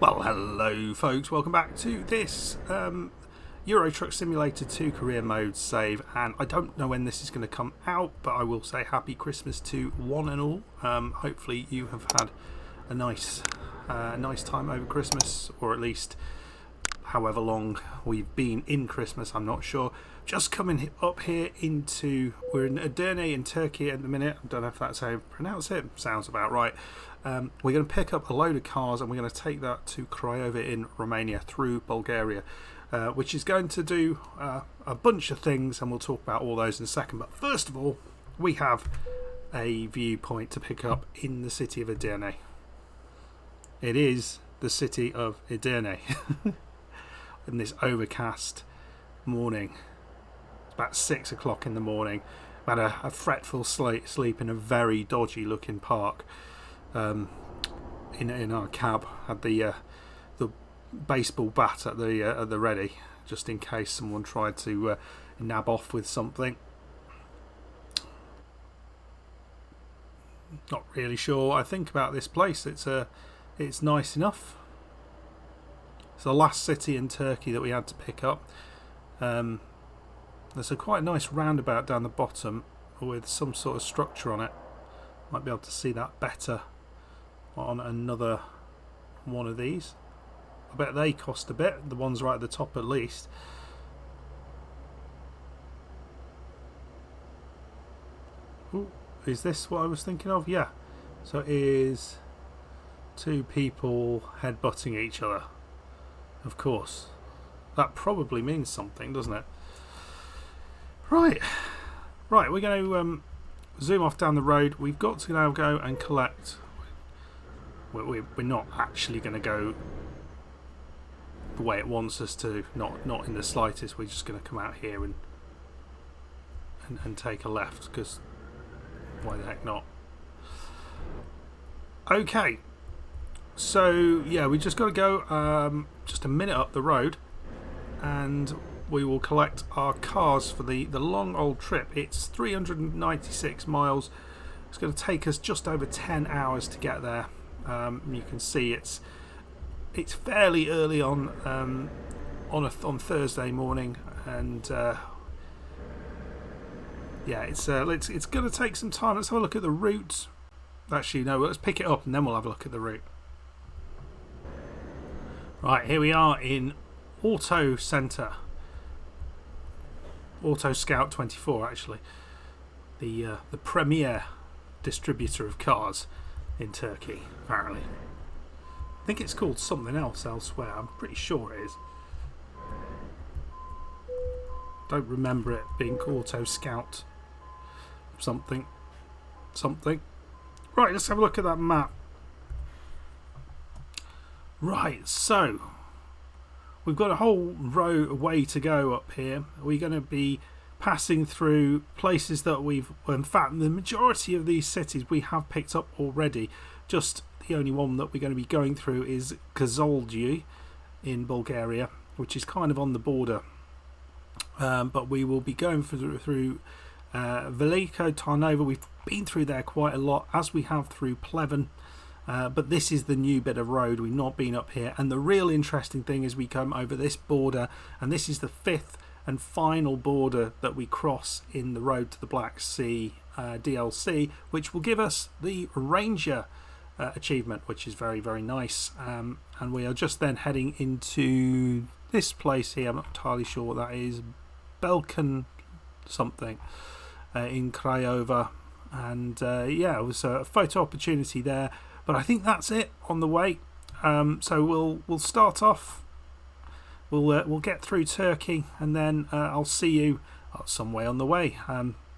Well, hello folks, welcome back to this Euro Truck Simulator 2 career mode save, and I don't know when this is going to come out, but I will say happy Christmas to one and all. Hopefully you have had a nice time over Christmas, or at least however long we've been in Christmas, I'm not sure. Just coming up here we're in Edirne in Turkey at the minute. I don't know if that's how you pronounce it, sounds about right. We're going to pick up a load of cars and we're going to take that to Craiova in Romania through Bulgaria, which is going to do a bunch of things, and we'll talk about all those in a second. But first of all, we have a viewpoint to pick up in the city of Edirne. It is the city of Edirne in this overcast morning. It's about 6 o'clock in the morning. We had a fretful sleep in a very dodgy looking park. In our cab, had the baseball bat at the ready, just in case someone tried to nab off with something. Not really sure what I think about this place. It's nice enough. It's the last city in Turkey that we had to pick up. There's a quite nice roundabout down the bottom with some sort of structure on it. Might be able to see that better on another one of these. I bet they cost a bit, the ones right at the top at least. Ooh, is this what I was thinking of? Yeah. So it is two people headbutting each other. Of course. That probably means something, doesn't it? Right, we're going to zoom off down the road. We've got to now go and collect. We're not actually going to go the way it wants us to, not in the slightest. We're just going to come out here and take a left, because why the heck not? Okay, so yeah, we just got to go just a minute up the road, and we will collect our cars for the long old trip. It's 396 miles. It's going to take us just over 10 hours to get there. You can see it's fairly early on Thursday morning, and yeah, it's going to take some time. Let's have a look at the route. Actually, no, let's pick it up and then we'll have a look at the route. Right, here we are in Auto Centre. Auto Scout 24, actually, the premier distributor of cars in Turkey, apparently. I think it's called something else elsewhere. I'm pretty sure it is. Don't remember it being Auto Scout something. Right, let's have a look at that map. Right, so we've got a whole way to go up here. We're going to be passing through places that in fact, the majority of these cities we have picked up already. Just the only one that we're going to be going through is Kozloduy in Bulgaria, which is kind of on the border. But we will be going through Veliko Tarnova. We've been through there quite a lot, as we have through Plymouth. But this is the new bit of road. We've not been up here, and the real interesting thing is we come over this border, and this is the fifth and final border that we cross in the road to the Black Sea DLC, which will give us the Ranger achievement, which is very, very nice. And we are just then heading into this place here. I'm not entirely sure what that is. Balkan something in Craiova, and yeah, it was a photo opportunity there. But I think that's it on the way. So we'll start off. We'll get through Turkey, and then I'll see you some way on the way.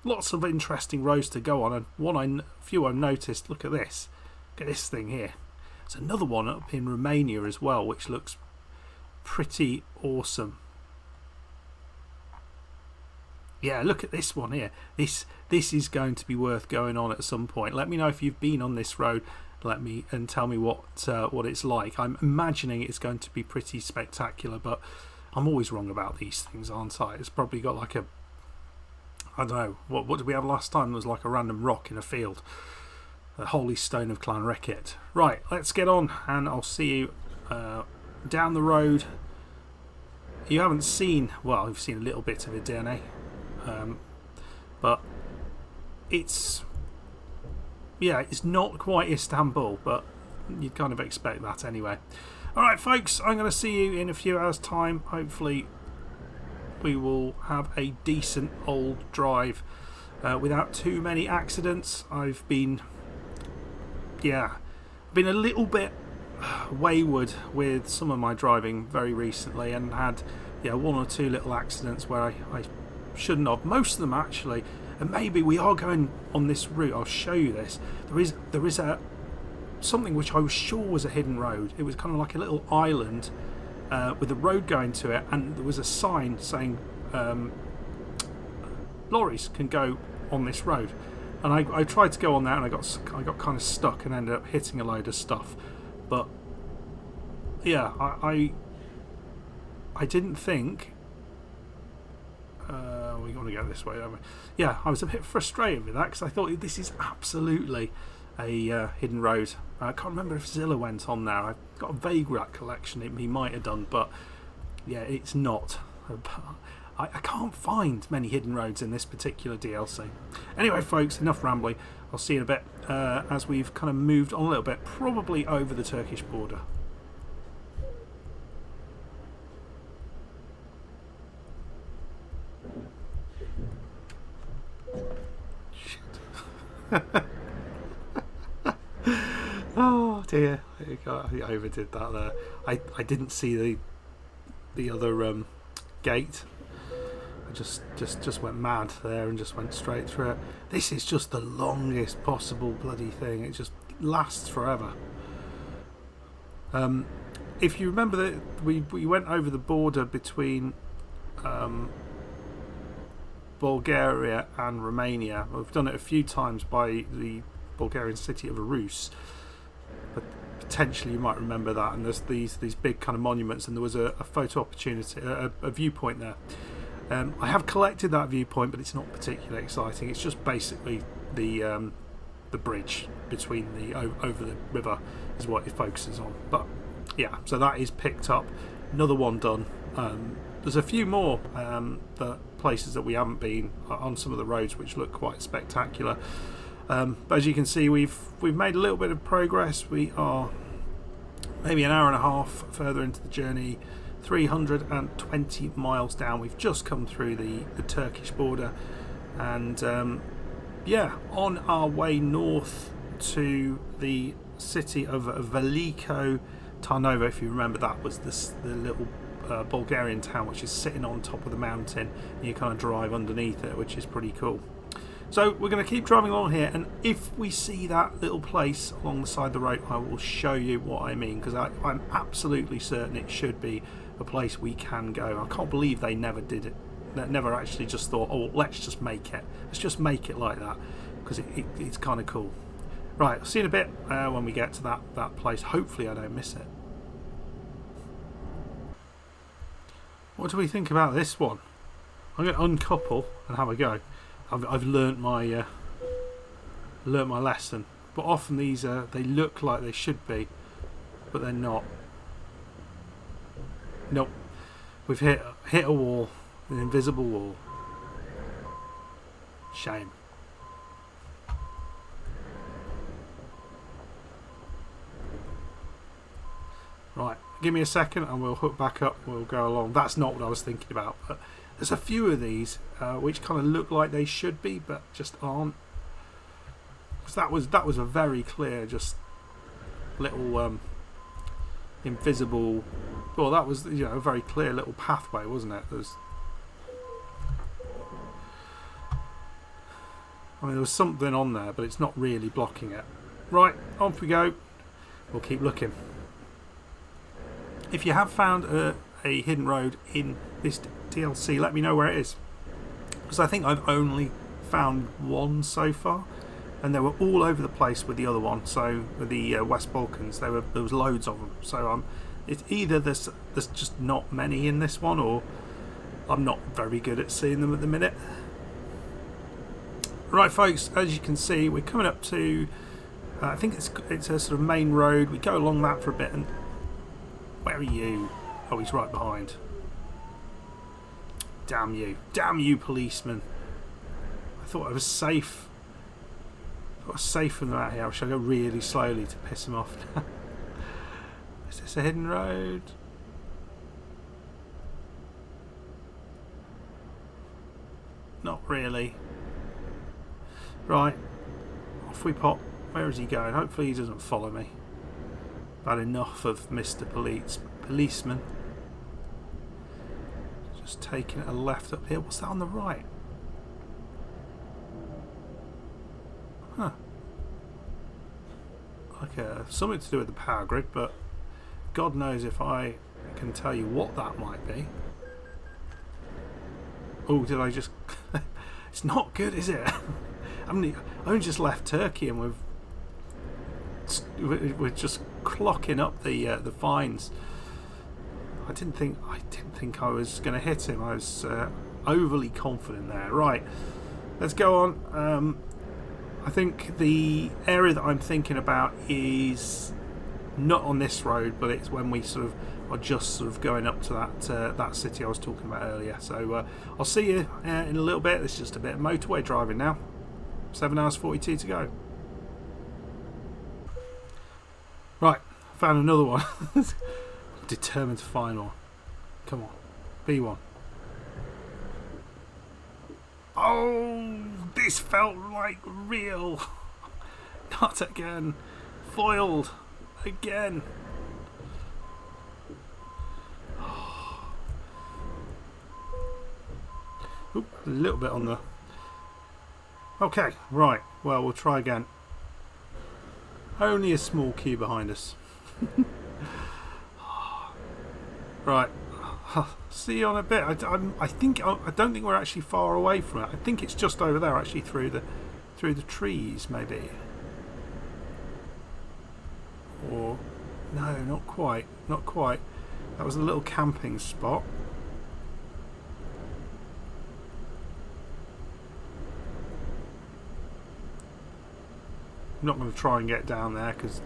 Lots of interesting roads to go on, and a few I've noticed. Look at this. Look at this thing here. There's another one up in Romania as well, which looks pretty awesome. Yeah, look at this one here. This is going to be worth going on at some point. Let me know if you've been on this road. And tell me what it's like. I'm imagining it's going to be pretty spectacular, but I'm always wrong about these things, aren't I? It's probably got like I don't know, what did we have last time? It was like a random rock in a field. The Holy Stone of Clanricket. Right, let's get on, and I'll see you down the road. You haven't seen, well, you've seen a little bit of Edirne, but it's not quite Istanbul, but you'd kind of expect that anyway. Alright folks, I'm going to see you in a few hours time. Hopefully we will have a decent old drive without too many accidents. I've been a little bit wayward with some of my driving very recently, and had one or two little accidents where I shouldn't have. Most of them actually, and maybe we are going on this route. I'll show you this. There is something which I was sure was a hidden road. It was kind of like a little island with a road going to it, and there was a sign saying lorries can go on this road. And I tried to go on there, and I got kind of stuck and ended up hitting a load of stuff. But yeah, I didn't think we want to go this way, don't we? Yeah, I was a bit frustrated with that because I thought this is absolutely a hidden road. I can't remember if Zilla went on there. I've got a vague recollection he might have done, but yeah, it's not. I can't find many hidden roads in this particular DLC. Anyway folks, enough rambling. I'll see you in a bit as we've kind of moved on a little bit, probably over the Turkish border. Shit. Oh dear, I overdid that there. I didn't see the other gate. I just went mad there and just went straight through it. This is just the longest possible bloody thing. It just lasts forever. If you remember that we went over the border between Bulgaria and Romania. We've done it a few times by the Bulgarian city of Rus, but potentially you might remember that. And there's these big kind of monuments, and there was a photo opportunity, a viewpoint there. I have collected that viewpoint, but it's not particularly exciting. It's just basically the bridge between over the river is what it focuses on. But yeah, so that is picked up. Another one done. There's a few more the places that we haven't been on some of the roads, which look quite spectacular. But as you can see, we've made a little bit of progress. We are maybe an hour and a half further into the journey. 320 miles down. We've just come through the Turkish border, and on our way north to the city of Veliko Tarnovo. If you remember, that was the little Bulgarian town which is sitting on top of the mountain, and you kind of drive underneath it, which is pretty cool. So we're going to keep driving along here, and if we see that little place along the side of the road, I will show you what I mean, because I'm absolutely certain it should be a place we can go. I can't believe they never did it. They never actually just thought, oh, let's just make it. Let's just make it like that, because it's kind of cool. Right, I'll see you in a bit when we get to that place. Hopefully I don't miss it. What do we think about this one? I'm going to uncouple and have a go. I've learnt my lesson, but often these they look like they should be, but they're not. Nope, we've hit a wall, an invisible wall. Shame. Right, give me a second and we'll hook back up. We'll go along. That's not what I was thinking about, but there's a few of these which kind of look like they should be, but just aren't. Because that was a very clear, just little invisible. Well, that was a very clear little pathway, wasn't it? There was something on there, but it's not really blocking it. Right, off we go. We'll keep looking. If you have found a hidden road in this DLC, let me know where it is, because I think I've only found one so far, and they were all over the place with the other one. So with the West Balkans, there was loads of them. So it's either there's just not many in this one, or I'm not very good at seeing them at the minute. Right folks, as you can see, we're coming up to I think it's a sort of main road. We go along that for a bit, and Where are you? Oh, he's right behind. Damn you, policeman! I thought I was safe. I was safe from them out here. I should go really slowly to piss him off. Is this a hidden road? Not really. Right, off we pop. Where is he going? Hopefully he doesn't follow me. Had enough of Mr. Policeman. Just taking a left up here. What's that on the right? Huh. Like something to do with the power grid, but God knows if I can tell you what that might be. Oh, did I just... It's not good, is it? I only just left Turkey and we're just clocking up the fines. I didn't think I was going to hit him. I was overly confident there. Right, let's go on. I think the area that I'm thinking about is not on this road, but it's when we sort of are just sort of going up to that city I was talking about earlier. So I'll see you in a little bit. It's just a bit of motorway driving now. 7 hours 42 to go. Right, found another one. I'm determined to find one. Come on, be one. Oh, this felt like real. Not again. Foiled again. Oop, a little bit on the... Okay, right. Well, we'll try again. Only a small queue behind us. Right. See you on a bit. I don't think we're actually far away from it. I think it's just over there, actually, through the trees, maybe. Or no, not quite. Not quite. That was a little camping spot. I'm not going to try and get down there because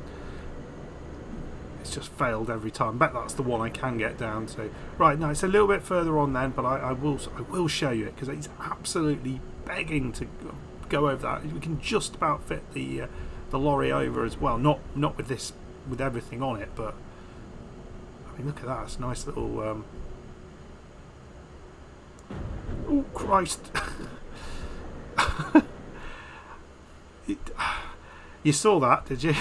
it's just failed every time. Bet that's the one I can get down to. Right, no, it's a little bit further on then, but I will show you it because it's absolutely begging to go over that. We can just about fit the lorry over as well. Not with everything on it, but I mean, look at that. It's a nice little. Oh Christ! You saw that, did you?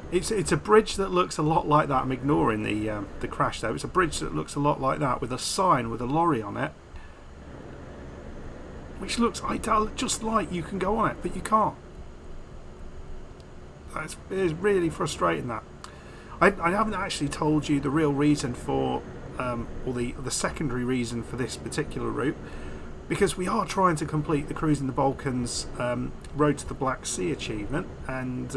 It's a bridge that looks a lot like that. I'm ignoring the crash though. It's a bridge that looks a lot like that with a sign with a lorry on it, which looks just like you can go on it, but you can't. It's really frustrating that. I haven't actually told you the real reason for, or the secondary reason for this particular route. Because we are trying to complete the Cruising the Balkans Road to the Black Sea achievement, and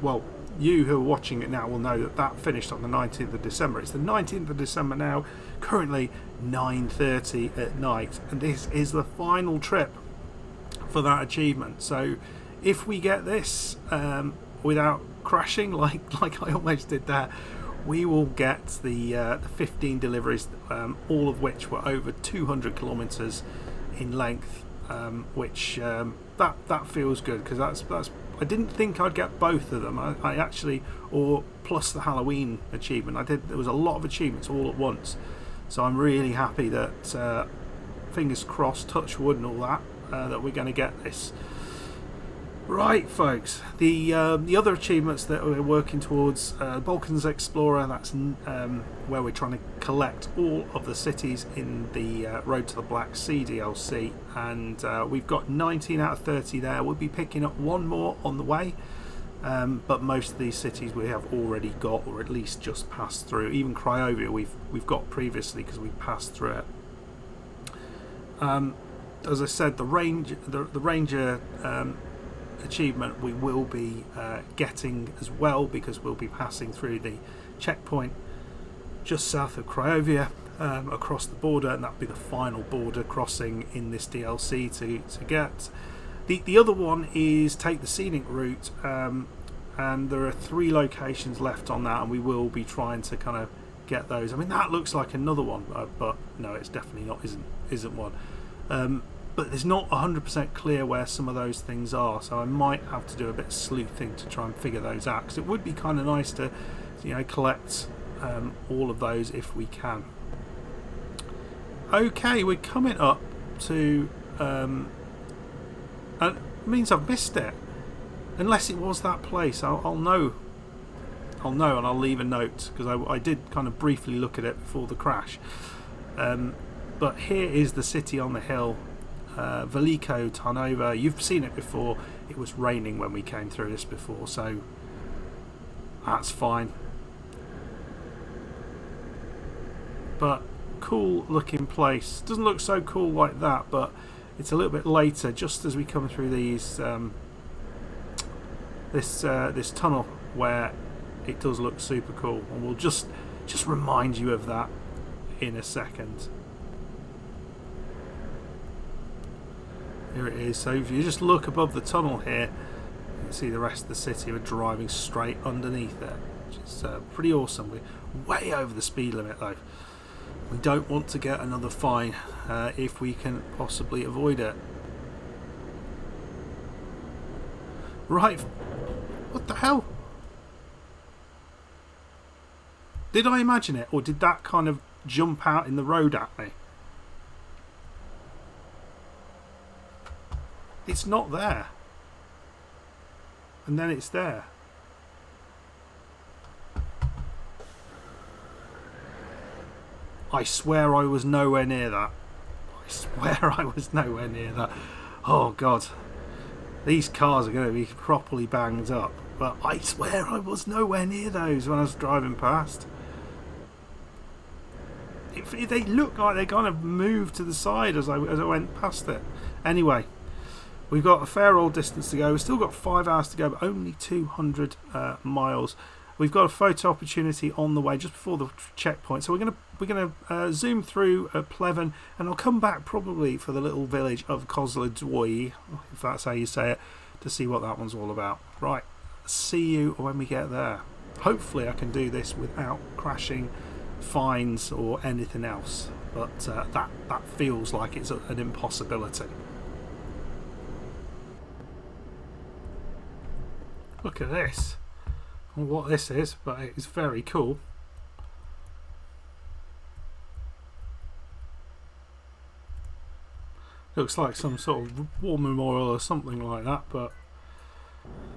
well, you who are watching it now will know that finished on the 19th of December. It's the 19th of December now, currently 9:30 at night, and this is the final trip for that achievement. So if we get this without crashing like I almost did there, we will get the 15 deliveries, all of which were over 200 kilometres in length, which that feels good because that's I didn't think I'd get both of them. I actually, or plus the Halloween achievement. There was a lot of achievements all at once, so I'm really happy that fingers crossed, touch wood and all that, that we're going to get this. Right, folks. The other achievements that we're working towards, Balkans Explorer. That's where we're trying to collect all of the cities in the Road to the Black Sea DLC, and we've got 19 out of 30 there. We'll be picking up one more on the way, but most of these cities we have already got, or at least just passed through. Even Craiova we've got previously because we passed through it. As I said, the Ranger achievement we will be getting as well, because we'll be passing through the checkpoint just south of Craiova, across the border, and that'll be the final border crossing in this DLC to get. The other one is take the scenic route and there are 3 locations left on that, and we will be trying to kind of get those. I mean, that looks like another one, but no, it's definitely not. Isn't one. But it's not 100% clear where some of those things are, so I might have to do a bit of sleuthing to try and figure those out, because it would be kind of nice to, you know, collect all of those if we can. Okay, we're coming up to and it means I've missed it, unless it was that place. I'll know, and I'll leave a note, because I did kind of briefly look at it before the crash. But here is the city on the hill, Veliko Tarnova. You've seen it before. It was raining when we came through this before, so that's fine. But cool looking place. Doesn't look so cool like that, but it's a little bit later, just as we come through these this tunnel, where it does look super cool, and we'll just remind you of that in a second. Here it is. So if you just look above the tunnel here, you can see the rest of the city. We're driving straight underneath it, which is pretty awesome. We're way over the speed limit though. We don't want to get another fine if we can possibly avoid it. Right, what the hell? Did I imagine it, or did that kind of jump out in the road at me? It's not there. And then it's there. I swear I was nowhere near that. I swear I was nowhere near that. Oh God. These cars are going to be properly banged up. But I swear I was nowhere near those when I was driving past. They look like they kind of moved to the side as I went past it. Anyway. We've got a fair old distance to go. We've still got 5 hours to go, but only 200 miles. We've got a photo opportunity on the way just before the checkpoint. So we're gonna zoom through Plevin, and I'll come back probably for the little village of Kozlodwoy, if that's how you say it, to see what that one's all about. Right, see you when we get there. Hopefully I can do this without crashing, fines or anything else, but that feels like it's an impossibility. Look at this. I don't know what this is, but it's very cool. Looks like some sort of war memorial or something like that, but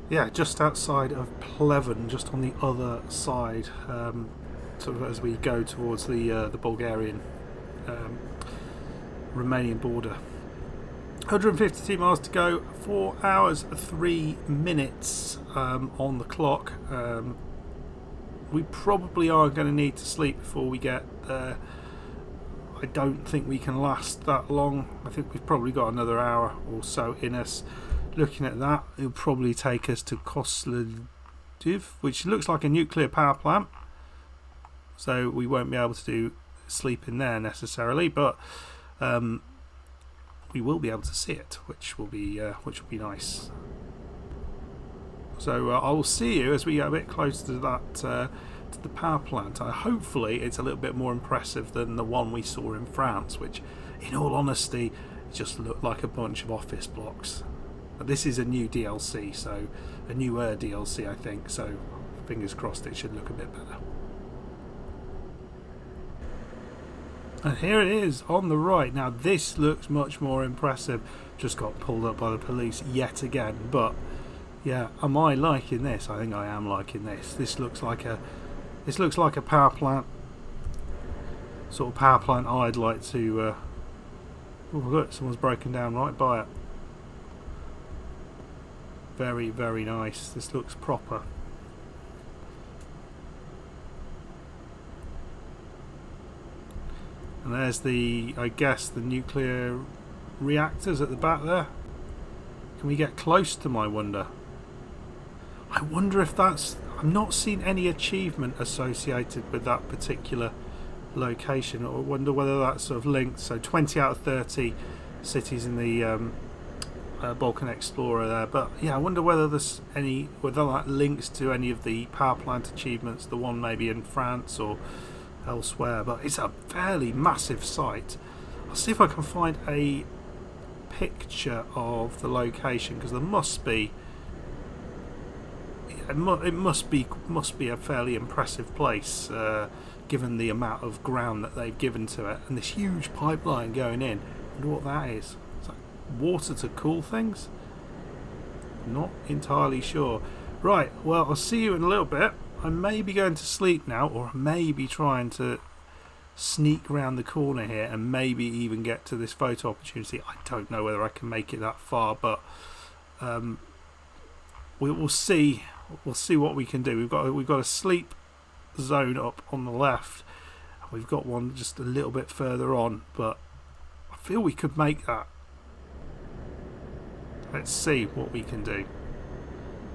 yeah, just outside of Plevin, just on the other side, sort of as we go towards the Bulgarian Romanian border. 152 miles to go, 4 hours 3 minutes on the clock. We probably are going to need to sleep before we get there. I don't think we can last that long. I think we've probably got another hour or so in us. Looking at that, it'll probably take us to Kozlodwoy, which looks like a nuclear power plant. So we won't be able to do sleep in there necessarily, but we will be able to see it, which will be nice. So I will see you as we get a bit closer to that to the power plant. Hopefully it's a little bit more impressive than the one we saw in France, which in all honesty just looked like a bunch of office blocks. But this is a new DLC, so a newer DLC I think, so fingers crossed it should look a bit better. And here it is on the right. Now this looks much more impressive. Just got pulled up by the police yet again, but yeah, am I liking this? I think I am liking this. This looks like a power plant, sort of power plant I'd like to oh look, someone's broken down right by it. Very, very nice. This looks proper. And there's I guess the nuclear reactors at the back there. Can we get close to them, I wonder? I wonder if that's... I've not seen any achievement associated with that particular location. I wonder whether that's sort of linked. So 20 out of 30 cities in the Balkan Explorer there. But yeah, I wonder whether there's whether that links to any of the power plant achievements, the one maybe in France or elsewhere. But it's a fairly massive site. I'll see if I can find a picture of the location, because there must be. It must be a fairly impressive place, given the amount of ground that they've given to it, and this huge pipeline going in. I wonder what that is. Is that water to cool things? Not entirely sure. Right, well, I'll see you in a little bit. I may be going to sleep now, or I may be trying to sneak around the corner here and maybe even get to this photo opportunity. I don't know whether I can make it that far, but we'll see. We'll see what we can do. We've got a sleep zone up on the left, and we've got one just a little bit further on, but I feel we could make that. Let's see what we can do.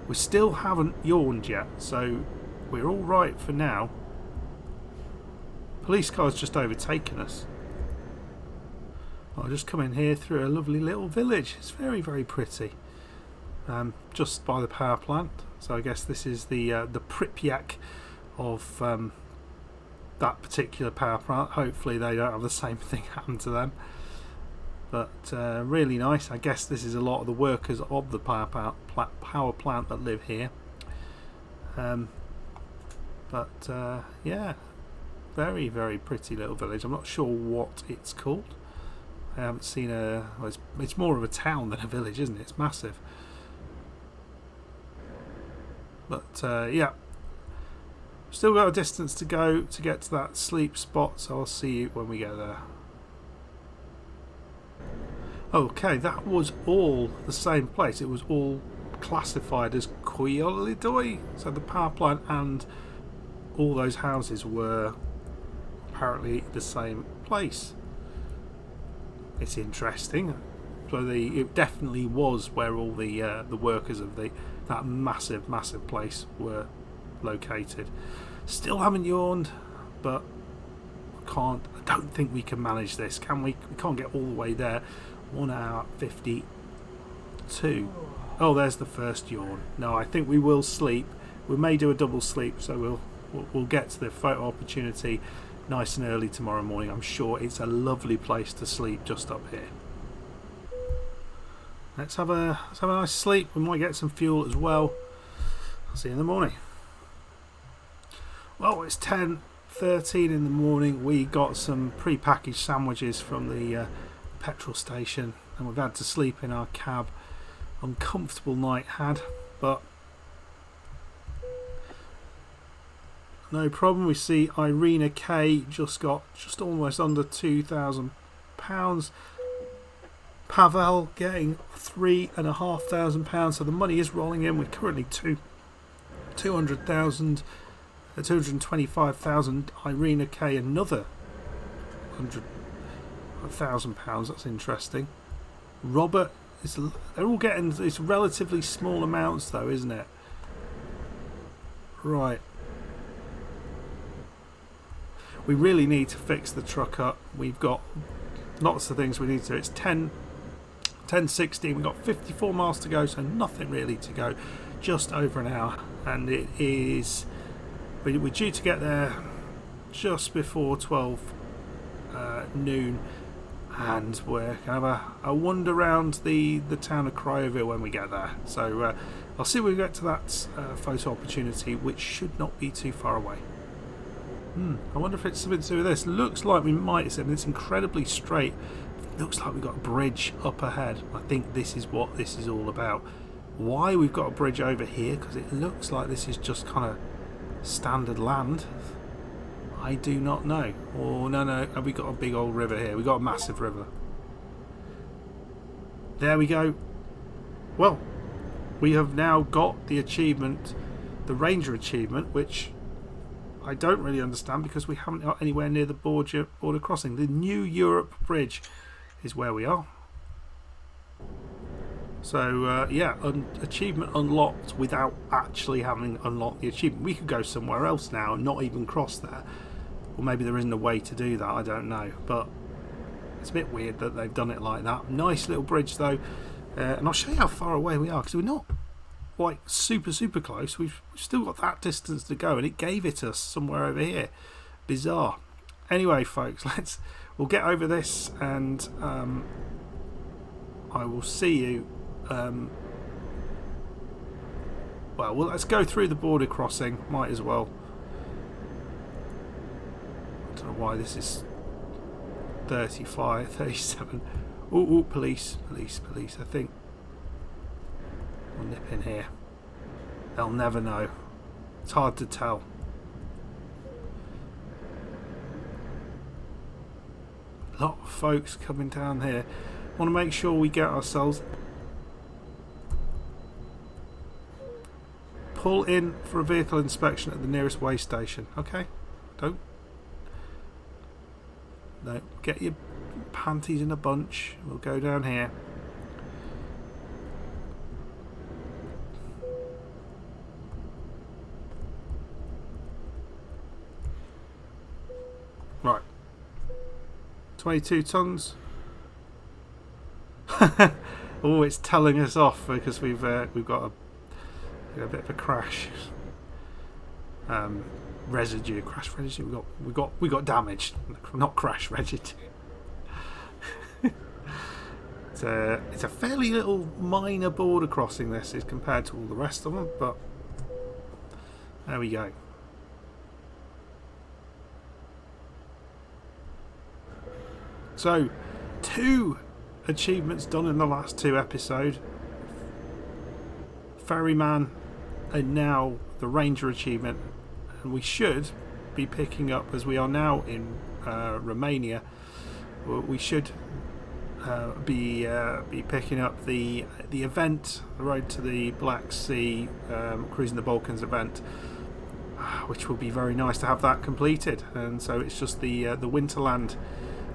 We still haven't yawned yet, so we're all right for now. Police car's just overtaken us. I'll just come in here through a lovely little village. It's very, very pretty. Just by the power plant. So I guess this is the Pripyat of that particular power plant. Hopefully they don't have the same thing happen to them. But really nice. I guess this is a lot of the workers of the power plant that live here. Yeah, very, very pretty little village. I'm not sure what it's called. I haven't seen it's more of a town than a village, isn't it? It's massive. But yeah, still got a distance to go to get to that sleep spot, so I'll see you when we get there. Okay, that was all the same place. It was all classified as Koiolidoi, so the power plant and all those houses were apparently the same place. It's interesting. So it definitely was where all the workers of that massive place were located. Still haven't yawned, but I don't think we can manage this, can we? We can't get all the way there. 1 hour 52. Oh, there's the first yawn. No, I think we will sleep. We may do a double sleep, so we'll get to the photo opportunity nice and early tomorrow morning. I'm sure it's a lovely place to sleep just up here. Let's have a nice sleep. We might get some fuel as well. I'll see you in the morning. Well, it's 10:13 in the morning. We got some pre-packaged sandwiches from the petrol station, and we've had to sleep in our cab. Uncomfortable night had, but no problem. We see Idirne K just got almost under £2,000. Pavel getting £3,500, so the money is rolling in. We're currently 225,000. Idirne K another £100,000. That's interesting. Robert, they're all getting, it's relatively small amounts though, isn't it? Right. We really need to fix the truck up. We've got lots of things we need to. It's 10:16. We've got 54 miles to go, so nothing really to go. Just over an hour, and it is. We're due to get there just before 12 noon, and we're going to have a wander around the town of Craiova when we get there. So I'll see when we get to that photo opportunity, which should not be too far away. I wonder if it's something to do with this. Looks like we might. It's incredibly straight. Looks like we've got a bridge up ahead. I think this is what this is all about. Why we've got a bridge over here? Because it looks like this is just kind of standard land. I do not know. Oh, no. Have we got a big old river here? We've got a massive river. There we go. Well, we have now got the achievement, the Ranger achievement, which I don't really understand because we haven't got anywhere near the border crossing. The New Europe Bridge is where we are. So yeah, achievement unlocked without actually having unlocked the achievement. We could go somewhere else now and not even cross there. Or maybe there isn't a way to do that, I don't know. But it's a bit weird that they've done it like that. Nice little bridge though. and I'll show you how far away we are, because we're not like super close. We've still got that distance to go, and it gave it us somewhere over here. Bizarre. Anyway, folks, we'll get over this, and I will see you. Well, let's go through the border crossing. Might as well. I don't know why this is 35, 37. Oh, police. I think we'll nip in here. They'll never know. It's hard to tell. A lot of folks coming down here. Want to make sure we get ourselves. Pull in for a vehicle inspection at the nearest way station. Okay? No, get your panties in a bunch. We'll go down here. Right. 22 tons. Oh, it's telling us off because we've got a bit of a crash. Crash residue. We got damaged, not crash residue. It's a fairly little minor border crossing, this is, compared to all the rest of them, but there we go. So, 2 achievements done in the last 2 episodes. Ferryman, and now the Ranger achievement, and we should be picking up, as we are now in Romania, we should be picking up the event, the Road to the Black Sea, Cruising the Balkans event, which will be very nice to have that completed. And so it's just the Winterland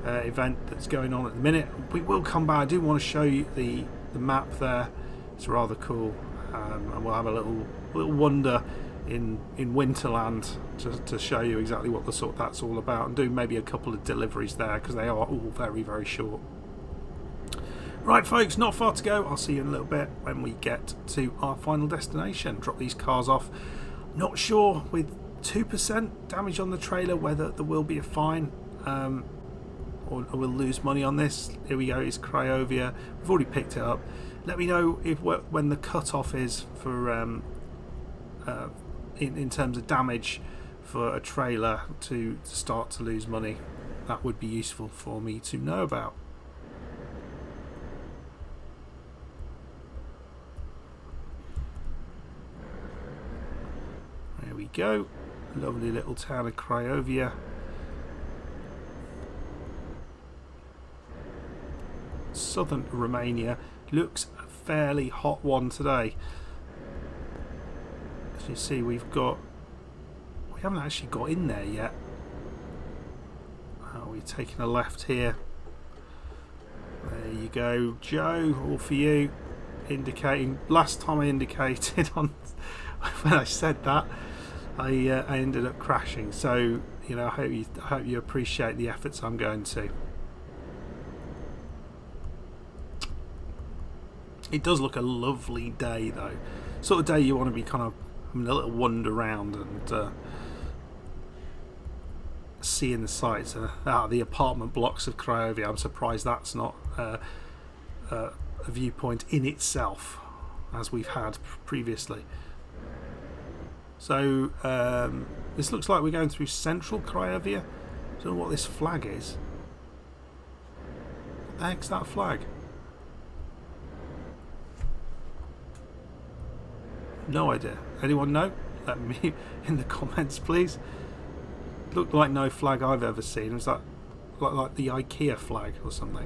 event that's going on at the minute. We will come back. I do want to show you the map there. It's rather cool, and we'll have a little wander in Winterland to show you exactly what that's all about, and do maybe a couple of deliveries there, because they are all very short. Right, folks, not far to go. I'll see you in a little bit when we get to our final destination. Drop these cars off. Not sure, with 2% damage on the trailer, whether there will be a fine, or we'll lose money on this. Here we go, it's Craiova. We've already picked it up. Let me know when the cut-off is for in terms of damage for a trailer to start to lose money. That would be useful for me to know about. There we go. Lovely little town of Craiova. Southern Romania. Looks a fairly hot one today. As you see, we haven't actually got in there yet. We're taking a left here. There you go, Joe, all for you. Indicating, last time I indicated on when I said that, I ended up crashing. So, you know, I hope you appreciate the efforts I'm going to. It does look a lovely day, though. Sort of day you want to be kind of having a little wander around and seeing the sights. The apartment blocks of Craiova. I'm surprised that's not a viewpoint in itself, as we've had previously. So this looks like we're going through central Craiova. I don't know what this flag is. What the heck's that flag? No idea. Anyone know? Let me in the comments, please. Looked like no flag I've ever seen. Was that like the IKEA flag or something?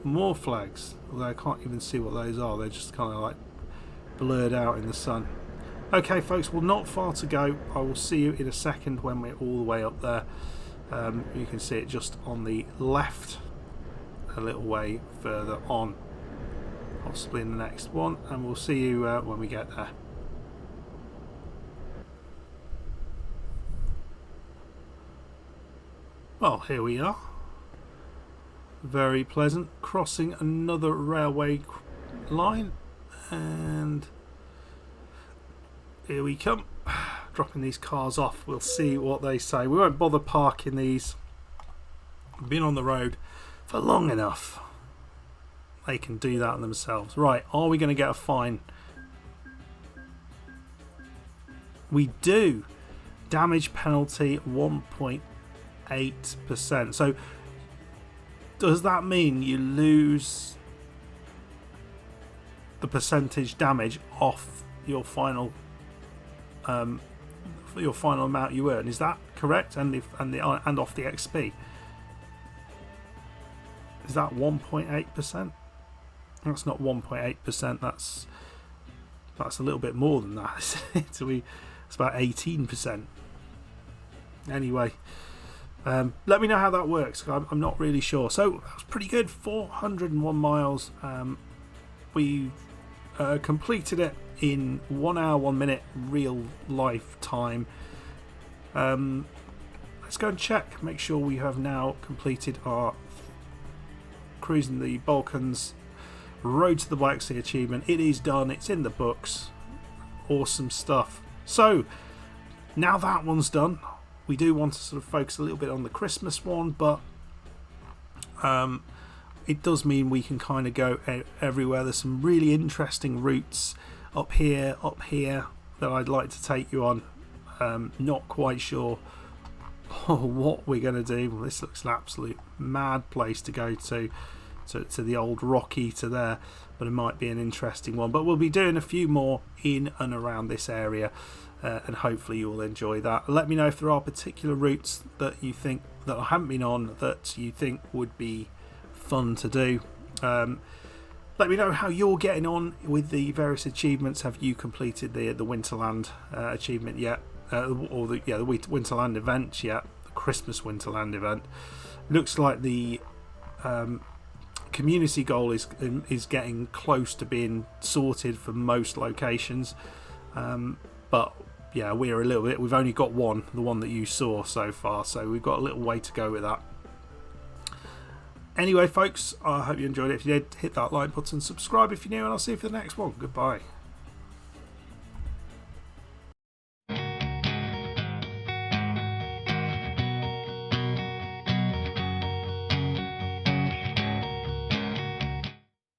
More flags, although I can't even see what those are. They're just kind of like blurred out in the sun. Okay, folks, well, not far to go. I will see you in a second when we're all the way up there. You can see it just on the left, a little way further on, possibly in the next one, and we'll see you when we get there. Well, here we are. Very pleasant. Crossing another railway line, and here we come. Dropping these cars off. We'll see what they say. We won't bother parking these. We've been on the road for long enough. They can do that themselves. Right, are we going to get a fine? We do. Damage penalty 1.8%. So does that mean you lose the percentage damage off your final amount you earn? Is that correct? And off the XP? Is that 1.8%? That's not 1.8%. That's a little bit more than that, isn't it? It's about 18%. Anyway, let me know how that works. I'm not really sure. So that was pretty good. 401 miles. We've completed it in 1 hour 1 minute real life time. Let's go and check. Make sure we have now completed our Cruising the Balkans Road to the Black Sea achievement. It is done. It's in the books. Awesome stuff. So now that one's done, we do want to sort of focus a little bit on the Christmas one, but it does mean we can kind of go everywhere. There's some really interesting routes up here that I'd like to take you on. Not quite sure what we're going to do. Well, this looks an absolute mad place to go to the old Rocky to there, but it might be an interesting one. But we'll be doing a few more in and around this area, and hopefully you will enjoy that. Let me know if there are particular routes that you think that I haven't been on that you think would be fun to do. Let me know how you're getting on with the various achievements. Have you completed the Winterland achievement yet, or the Winterland event yet? The Christmas Winterland event. Looks like the community goal is getting close to being sorted for most locations, but yeah, we've only got the one that you saw so far, so we've got a little way to go with that. Anyway folks, I hope you enjoyed it. If you did, hit that like button, subscribe if you're new, and I'll see you for the next one. Goodbye.